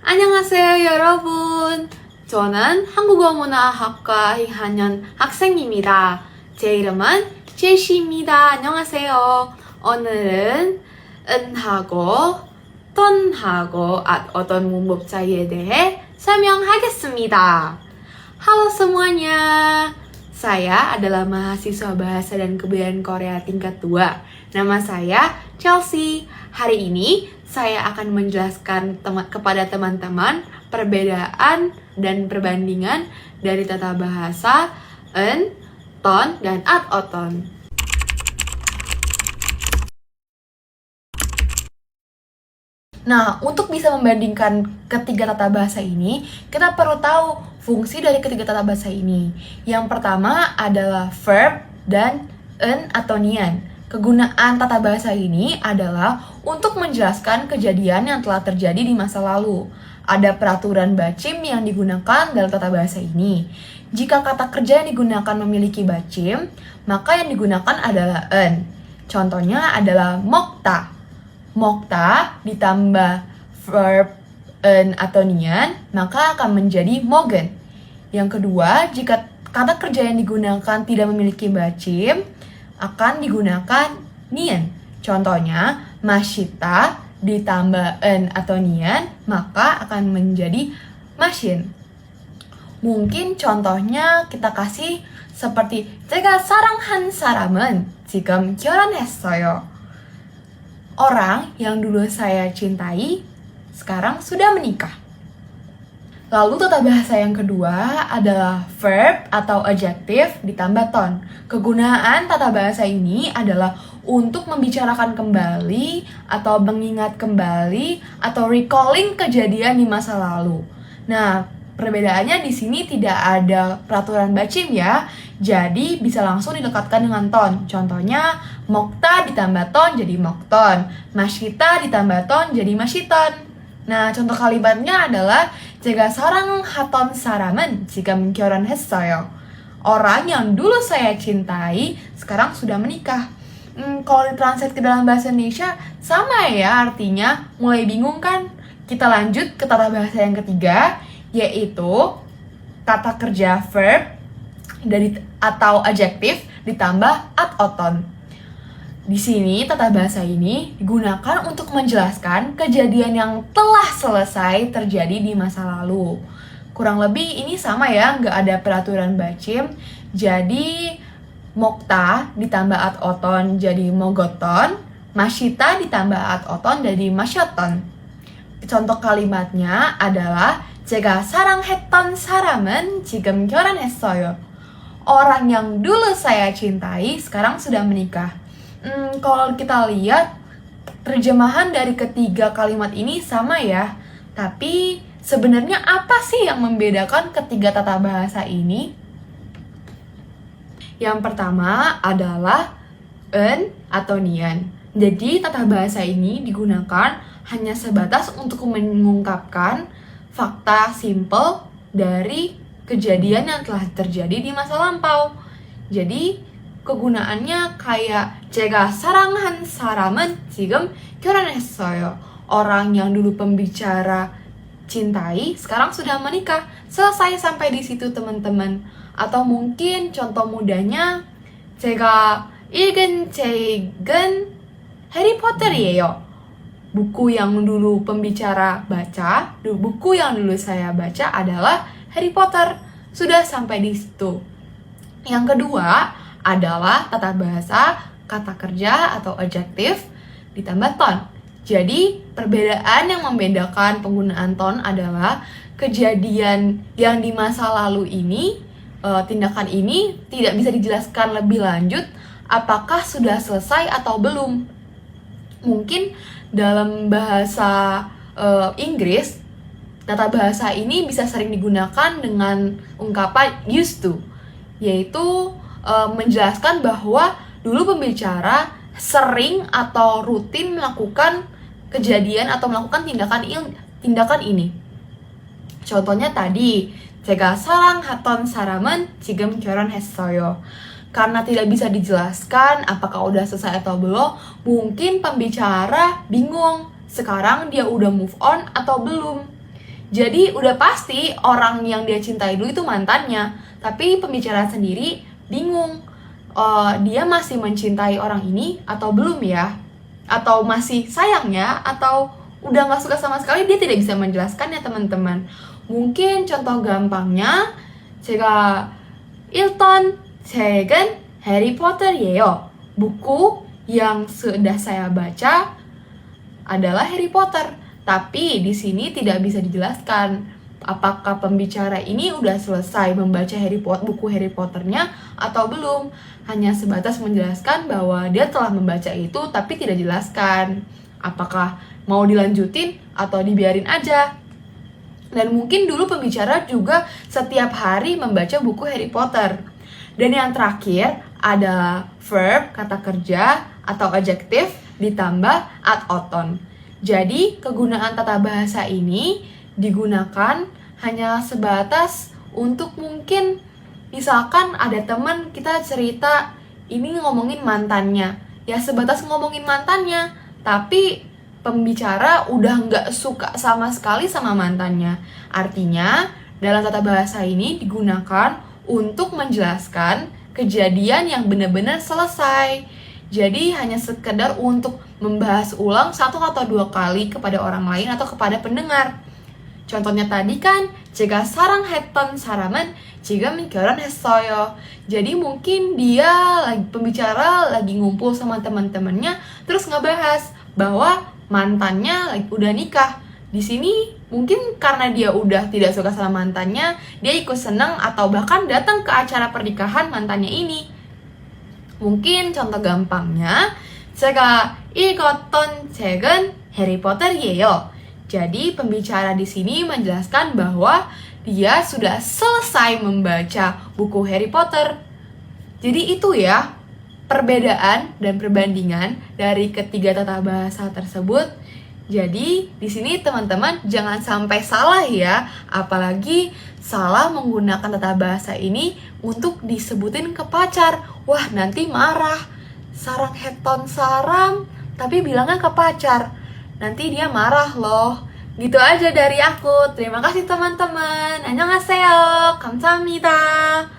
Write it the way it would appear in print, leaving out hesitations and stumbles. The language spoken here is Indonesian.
안녕하세요, 여러분. 저는 한국어 문화학과 2학년 학생입니다. 제 이름은 제시입니다. 안녕하세요. 오늘은 은하고 ton하고 어떤 문법 차이에 대해 설명하겠습니다. Halo semuanya. Saya adalah mahasiswa bahasa dan kebudayaan Korea tingkat 2. Nama saya Chelsea. Hari ini saya akan menjelaskan kepada teman-teman perbedaan dan perbandingan dari tata bahasa en, ton, dan oton. Nah, untuk bisa membandingkan ketiga tata bahasa ini, kita perlu tahu fungsi dari ketiga tata bahasa ini. Yang pertama adalah verb dan en atau nian. Kegunaan tata bahasa ini adalah untuk menjelaskan kejadian yang telah terjadi di masa lalu. Ada peraturan bacim yang digunakan dalam tata bahasa ini. Jika kata kerja yang digunakan memiliki bacim, maka yang digunakan adalah en. Contohnya adalah mokta. Mokta ditambah verb en atau nian, maka akan menjadi mogen. Yang kedua, jika kata kerja yang digunakan tidak memiliki bacim, akan digunakan nian. Contohnya, mashita ditambah en atau nian, maka akan menjadi mashin. Mungkin contohnya kita kasih seperti 제가 사랑한 사람은 지금 결혼했어요. Orang yang dulu saya cintai sekarang sudah menikah. Lalu tata bahasa yang kedua adalah verb atau adjective ditambah ton. Kegunaan tata bahasa ini adalah untuk membicarakan kembali atau mengingat kembali atau recalling kejadian di masa lalu. Nah, perbedaannya di sini tidak ada peraturan bacim ya. Jadi bisa langsung dilekatkan dengan ton. Contohnya mokta ditambah ton jadi mokton, mashita ditambah ton jadi mashiton. Nah, contoh kalimatnya adalah 제가 사랑하던 사람은 지금 결혼했어요. Orang yang dulu saya cintai sekarang sudah menikah. Kalau ditranslate ke dalam bahasa Indonesia sama ya artinya, mulai bingung kan? Kita lanjut ke tata bahasa yang ketiga, yaitu tata kerja verb atau adjektif ditambah oton. Di sini tata bahasa ini digunakan untuk menjelaskan kejadian yang telah selesai terjadi di masa lalu. Kurang lebih ini sama ya, nggak ada peraturan bacim. Jadi mokta ditambah oton jadi mogoton, mashita ditambah oton jadi masyoton. Contoh kalimatnya adalah 제가 사랑했던 사람은 지금 결혼했어요. Orang yang dulu saya cintai sekarang sudah menikah. Kalau kita lihat terjemahan dari ketiga kalimat ini sama ya. Tapi sebenarnya apa sih yang membedakan ketiga tata bahasa ini? Yang pertama adalah en atau nian. Jadi tata bahasa ini digunakan hanya sebatas untuk mengungkapkan fakta simple dari kejadian yang telah terjadi di masa lampau. Jadi kegunaannya kayak 제가 사랑한 사람은 지금 결혼했어요. Orang yang dulu pembicara cintai sekarang sudah menikah. Selesai sampai di situ teman-teman. Atau mungkin contoh mudahnya 제가 읽은 책은 해리포터이에요. Buku yang dulu pembicara baca, buku yang dulu saya baca adalah Harry Potter. Sudah sampai di situ. Yang kedua adalah tata bahasa kata kerja atau adjektif ditambah ton. Jadi perbedaan yang membedakan penggunaan ton adalah kejadian yang di masa lalu ini, tindakan ini tidak bisa dijelaskan lebih lanjut apakah sudah selesai atau belum. Mungkin dalam bahasa Inggris, tata bahasa ini bisa sering digunakan dengan ungkapan used to, yaitu menjelaskan bahwa dulu pembicara sering atau rutin melakukan kejadian atau melakukan tindakan ini. Contohnya tadi, 제가 사랑했던 사람은 지금 결혼했어요. Karena tidak bisa dijelaskan apakah udah selesai atau belum, mungkin pembicara bingung sekarang dia udah move on atau belum. Jadi udah pasti orang yang dia cintai dulu itu mantannya, tapi pembicara sendiri bingung, dia masih mencintai orang ini atau belum ya? Atau masih sayang ya? Atau udah gak suka sama sekali? Dia tidak bisa menjelaskan ya teman-teman. Mungkin contoh gampangnya, 제가 읽던 책은 해리포터예요. Buku yang sudah saya baca adalah Harry Potter. Tapi di sini tidak bisa dijelaskan apakah pembicara ini udah selesai membaca buku Harry Potternya atau belum. Hanya sebatas menjelaskan bahwa dia telah membaca itu, tapi tidak jelaskan apakah mau dilanjutin atau dibiarin aja. Dan mungkin dulu pembicara juga setiap hari membaca buku Harry Potter. Dan yang terakhir adalah verb, kata kerja atau adjektif ditambah ad auton. Jadi kegunaan tata bahasa ini digunakan hanya sebatas untuk mungkin misalkan ada teman kita cerita ini ngomongin mantannya. Ya sebatas ngomongin mantannya, tapi pembicara udah nggak suka sama sekali sama mantannya. Artinya dalam tata bahasa ini digunakan untuk menjelaskan kejadian yang benar-benar selesai. Jadi hanya sekedar untuk membahas ulang 1 atau 2 kali kepada orang lain atau kepada pendengar. Contohnya tadi kan, 제가 사랑했던 사람은 지금 결혼했어요. Jadi mungkin pembicara lagi ngumpul sama teman-temannya, terus ngebahas bahwa mantannya udah nikah. Di sini mungkin karena dia udah tidak suka sama mantannya, dia ikut senang atau bahkan datang ke acara pernikahan mantannya ini. Mungkin contoh gampangnya, 제가 읽었던 책은 해리포터예요. Jadi pembicara di sini menjelaskan bahwa dia sudah selesai membaca buku Harry Potter. Jadi itu ya perbedaan dan perbandingan dari ketiga tata bahasa tersebut. Jadi di sini teman-teman jangan sampai salah ya, apalagi salah menggunakan tata bahasa ini untuk disebutin ke pacar. Wah, nanti marah. Sarang heton sarang, tapi bilangnya ke pacar. Nanti dia marah loh. Gitu aja dari aku. Terima kasih teman-teman. 안녕하세요. 감사합니다.